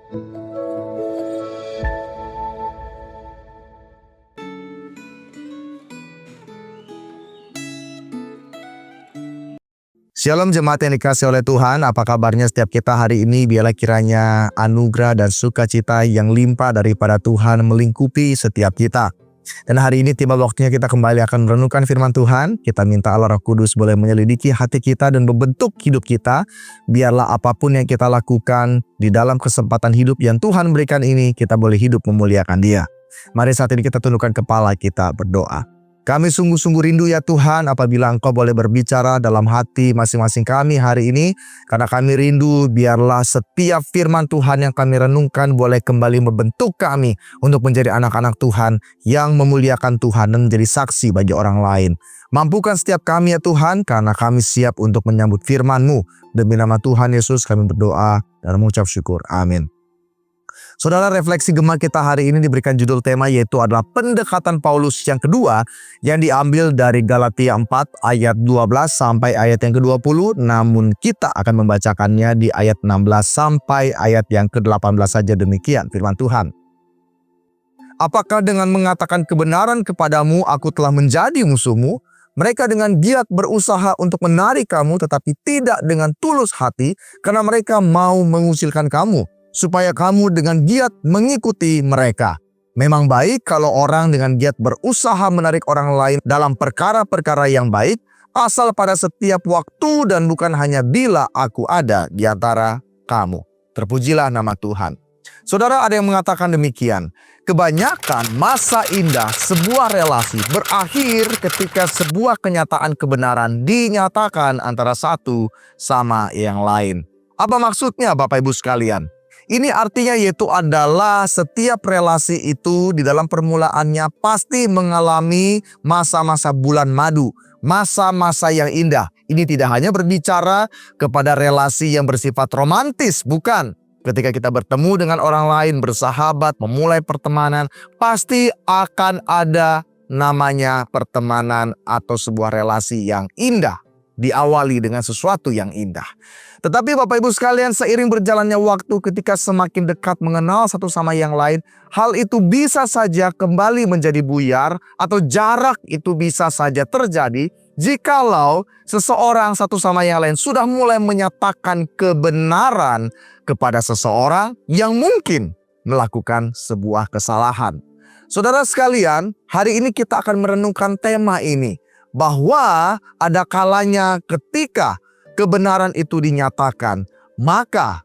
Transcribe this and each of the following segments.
Shalom jemaat yang dikasih oleh Tuhan, apa kabarnya setiap kita hari ini? Biarlah kiranya anugerah dan sukacita yang limpah daripada Tuhan melingkupi setiap kita. Dan hari ini tiba waktunya kita kembali akan merenungkan firman Tuhan. Kita minta Allah Roh Kudus boleh menyelidiki hati kita dan membentuk hidup kita. Biarlah apapun yang kita lakukan di dalam kesempatan hidup yang Tuhan berikan ini, kita boleh hidup memuliakan Dia. Mari saat ini kita tundukkan kepala kita berdoa. Kami sungguh-sungguh rindu ya Tuhan apabila Engkau boleh berbicara dalam hati masing-masing kami hari ini. Karena kami rindu biarlah setiap firman Tuhan yang kami renungkan boleh kembali membentuk kami untuk menjadi anak-anak Tuhan yang memuliakan Tuhan dan menjadi saksi bagi orang lain. Mampukan setiap kami ya Tuhan karena kami siap untuk menyambut firman-Mu. Demi nama Tuhan Yesus kami berdoa dan mengucap syukur. Amin. Saudara, refleksi Gema kita hari ini diberikan judul tema yaitu adalah pendekatan Paulus yang kedua yang diambil dari Galatia 4 ayat 12 sampai ayat yang ke-20. Namun kita akan membacakannya di ayat 16 sampai ayat yang ke-18 saja. Demikian firman Tuhan. Apakah dengan mengatakan kebenaran kepadamu aku telah menjadi musuhmu? Mereka dengan giat berusaha untuk menarik kamu tetapi tidak dengan tulus hati karena mereka mau mengucilkan kamu, supaya kamu dengan giat mengikuti mereka. Memang baik kalau orang dengan giat berusaha menarik orang lain dalam perkara-perkara yang baik, asal pada setiap waktu dan bukan hanya bila aku ada di antara kamu. Terpujilah nama Tuhan. Saudara, ada yang mengatakan demikian. Kebanyakan masa indah sebuah relasi berakhir ketika sebuah kenyataan kebenaran dinyatakan antara satu sama yang lain. Apa maksudnya Bapak Ibu sekalian? Ini artinya yaitu adalah setiap relasi itu di dalam permulaannya pasti mengalami masa-masa bulan madu, masa-masa yang indah. Ini tidak hanya berbicara kepada relasi yang bersifat romantis, bukan. Ketika kita bertemu dengan orang lain, bersahabat, memulai pertemanan, pasti akan ada namanya pertemanan atau sebuah relasi yang indah. Diawali dengan sesuatu yang indah. Tetapi Bapak Ibu sekalian, seiring berjalannya waktu ketika semakin dekat mengenal satu sama yang lain, hal itu bisa saja kembali menjadi buyar atau jarak itu bisa saja terjadi jikalau seseorang satu sama yang lain sudah mulai menyatakan kebenaran kepada seseorang yang mungkin melakukan sebuah kesalahan. Saudara sekalian, hari ini kita akan merenungkan tema ini. Bahwa ada kalanya ketika kebenaran itu dinyatakan, maka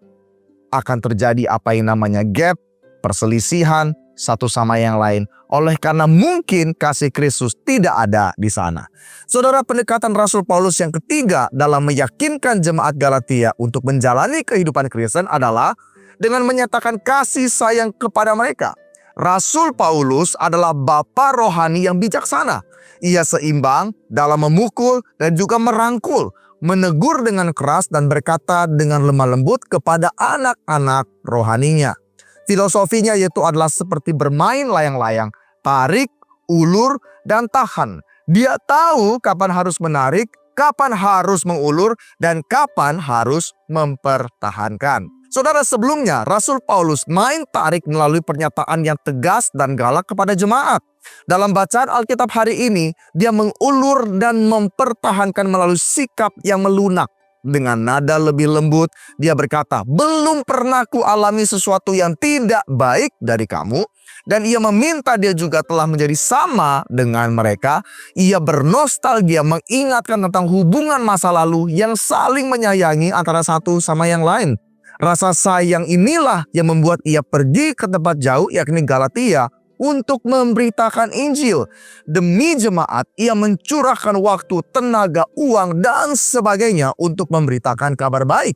akan terjadi apa yang namanya gap, perselisihan satu sama yang lain. Oleh karena mungkin kasih Kristus tidak ada di sana. Saudara, pendekatan Rasul Paulus yang ketiga dalam meyakinkan jemaat Galatia untuk menjalani kehidupan Kristen adalah dengan menyatakan kasih sayang kepada mereka. Rasul Paulus adalah bapa rohani yang bijaksana. Ia seimbang dalam memukul dan juga merangkul, menegur dengan keras dan berkata dengan lemah lembut kepada anak-anak rohaninya. Filosofinya yaitu adalah seperti bermain layang-layang, tarik, ulur, dan tahan. Dia tahu kapan harus menarik, kapan harus mengulur, dan kapan harus mempertahankan. Saudara, sebelumnya Rasul Paulus main tarik melalui pernyataan yang tegas dan galak kepada jemaat. Dalam bacaan Alkitab hari ini, dia mengulur dan mempertahankan melalui sikap yang melunak. Dengan nada lebih lembut, dia berkata, belum pernah kualami sesuatu yang tidak baik dari kamu. Dan ia meminta dia juga telah menjadi sama dengan mereka. Ia bernostalgia mengingatkan tentang hubungan masa lalu yang saling menyayangi antara satu sama yang lain. Rasa sayang inilah yang membuat ia pergi ke tempat jauh yakni Galatia untuk memberitakan Injil. Demi jemaat, ia mencurahkan waktu, tenaga, uang, dan sebagainya untuk memberitakan kabar baik.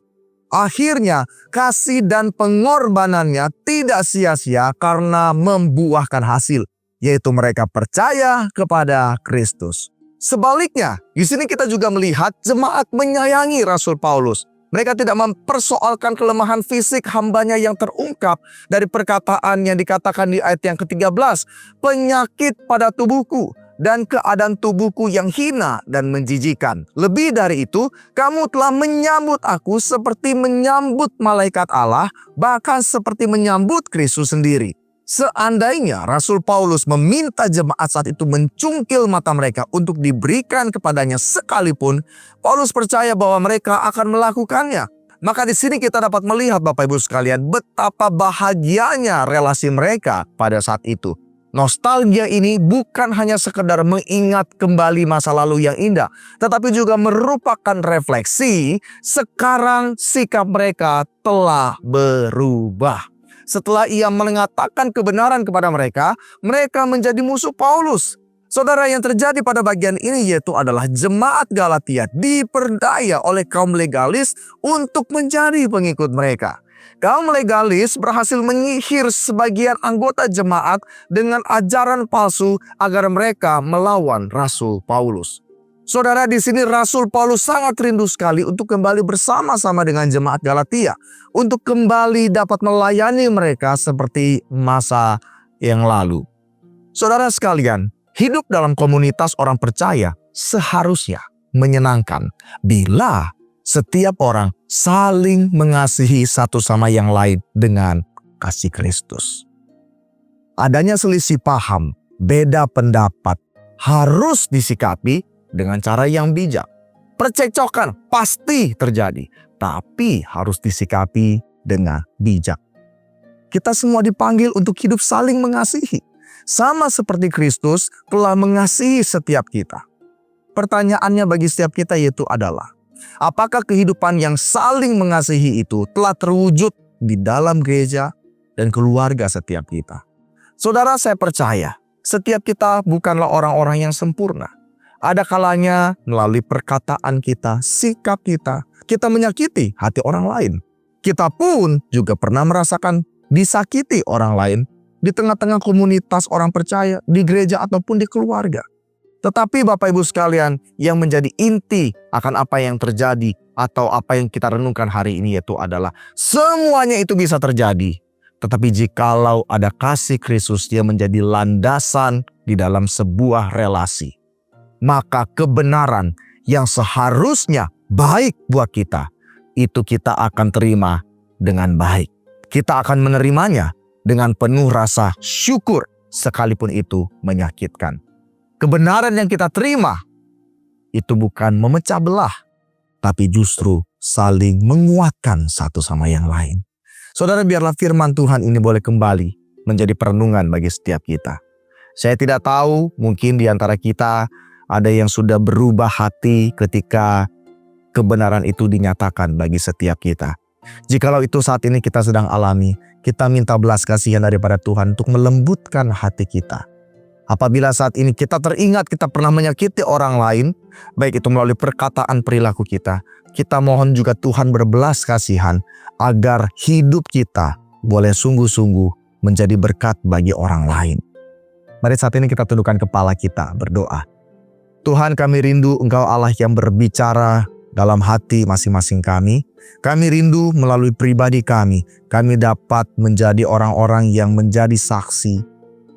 Akhirnya, kasih dan pengorbanannya tidak sia-sia karena membuahkan hasil, yaitu mereka percaya kepada Kristus. Sebaliknya, di sini kita juga melihat jemaat menyayangi Rasul Paulus. Mereka tidak mempersoalkan kelemahan fisik hambanya yang terungkap dari perkataan yang dikatakan di ayat yang ke-13. Penyakit pada tubuhku dan keadaan tubuhku yang hina dan menjijikan. Lebih dari itu, kamu telah menyambut aku seperti menyambut malaikat Allah, bahkan seperti menyambut Kristus sendiri. Seandainya Rasul Paulus meminta jemaat saat itu mencungkil mata mereka untuk diberikan kepadanya sekalipun, Paulus percaya bahwa mereka akan melakukannya. Maka di sini kita dapat melihat Bapak Ibu sekalian betapa bahagianya relasi mereka pada saat itu. Nostalgia ini bukan hanya sekedar mengingat kembali masa lalu yang indah, tetapi juga merupakan refleksi sekarang sikap mereka telah berubah. Setelah ia mengatakan kebenaran kepada mereka, mereka menjadi musuh Paulus. Saudara, yang terjadi pada bagian ini yaitu adalah jemaat Galatia diperdaya oleh kaum legalis untuk menjadi pengikut mereka. Kaum legalis berhasil menyihir sebagian anggota jemaat dengan ajaran palsu agar mereka melawan Rasul Paulus. Saudara, di sini Rasul Paulus sangat rindu sekali untuk kembali bersama-sama dengan jemaat Galatia, untuk kembali dapat melayani mereka seperti masa yang lalu. Saudara sekalian, hidup dalam komunitas orang percaya seharusnya menyenangkan bila setiap orang saling mengasihi satu sama yang lain dengan kasih Kristus. Adanya selisih paham, beda pendapat harus disikapi dengan cara yang bijak. Percekcokan pasti terjadi, tapi harus disikapi dengan bijak. Kita semua dipanggil untuk hidup saling mengasihi, sama seperti Kristus telah mengasihi setiap kita. Pertanyaannya bagi setiap kita yaitu adalah, apakah kehidupan yang saling mengasihi itu telah terwujud di dalam gereja dan keluarga setiap kita? Saudara, saya percaya setiap kita bukanlah orang-orang yang sempurna. Ada kalanya melalui perkataan kita, sikap kita menyakiti hati orang lain. Kita pun juga pernah merasakan disakiti orang lain di tengah-tengah komunitas orang percaya, di gereja ataupun di keluarga. Tetapi Bapak Ibu sekalian, yang menjadi inti akan apa yang terjadi atau apa yang kita renungkan hari ini yaitu adalah semuanya itu bisa terjadi. Tetapi jikalau ada kasih Kristus yang menjadi landasan di dalam sebuah relasi, maka kebenaran yang seharusnya baik buat kita, itu kita akan terima dengan baik. Kita akan menerimanya dengan penuh rasa syukur sekalipun itu menyakitkan. Kebenaran yang kita terima itu bukan memecah belah, tapi justru saling menguatkan satu sama yang lain. Saudara, biarlah firman Tuhan ini boleh kembali menjadi perenungan bagi setiap kita. Saya tidak tahu, mungkin di antara kita ada yang sudah berubah hati ketika kebenaran itu dinyatakan bagi setiap kita. Jikalau itu saat ini kita sedang alami, kita minta belas kasihan daripada Tuhan untuk melembutkan hati kita. Apabila saat ini kita teringat kita pernah menyakiti orang lain, baik itu melalui perkataan perilaku kita mohon juga Tuhan berbelas kasihan agar hidup kita boleh sungguh-sungguh menjadi berkat bagi orang lain. Mari saat ini kita tundukkan kepala kita berdoa. Tuhan, kami rindu Engkau Allah yang berbicara dalam hati masing-masing kami. Kami rindu melalui pribadi kami dapat menjadi orang-orang yang menjadi saksi,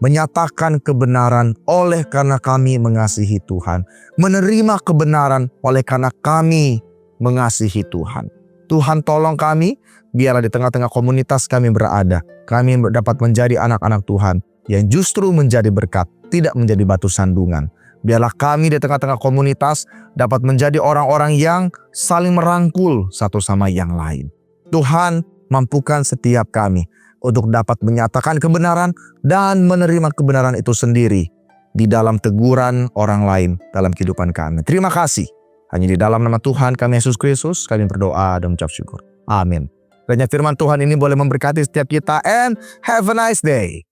menyatakan kebenaran oleh karena kami mengasihi Tuhan, menerima kebenaran oleh karena kami mengasihi Tuhan. Tuhan, tolong kami, biarlah di tengah-tengah komunitas kami berada, kami dapat menjadi anak-anak Tuhan yang justru menjadi berkat, tidak menjadi batu sandungan. Biarlah kami di tengah-tengah komunitas dapat menjadi orang-orang yang saling merangkul satu sama yang lain. Tuhan, mampukan setiap kami untuk dapat menyatakan kebenaran dan menerima kebenaran itu sendiri di dalam teguran orang lain dalam kehidupan kami. Terima kasih. Hanya di dalam nama Tuhan kami Yesus Kristus kami berdoa dan mengucap syukur. Amin. Kiranya firman Tuhan ini boleh memberkati setiap kita and have a nice day.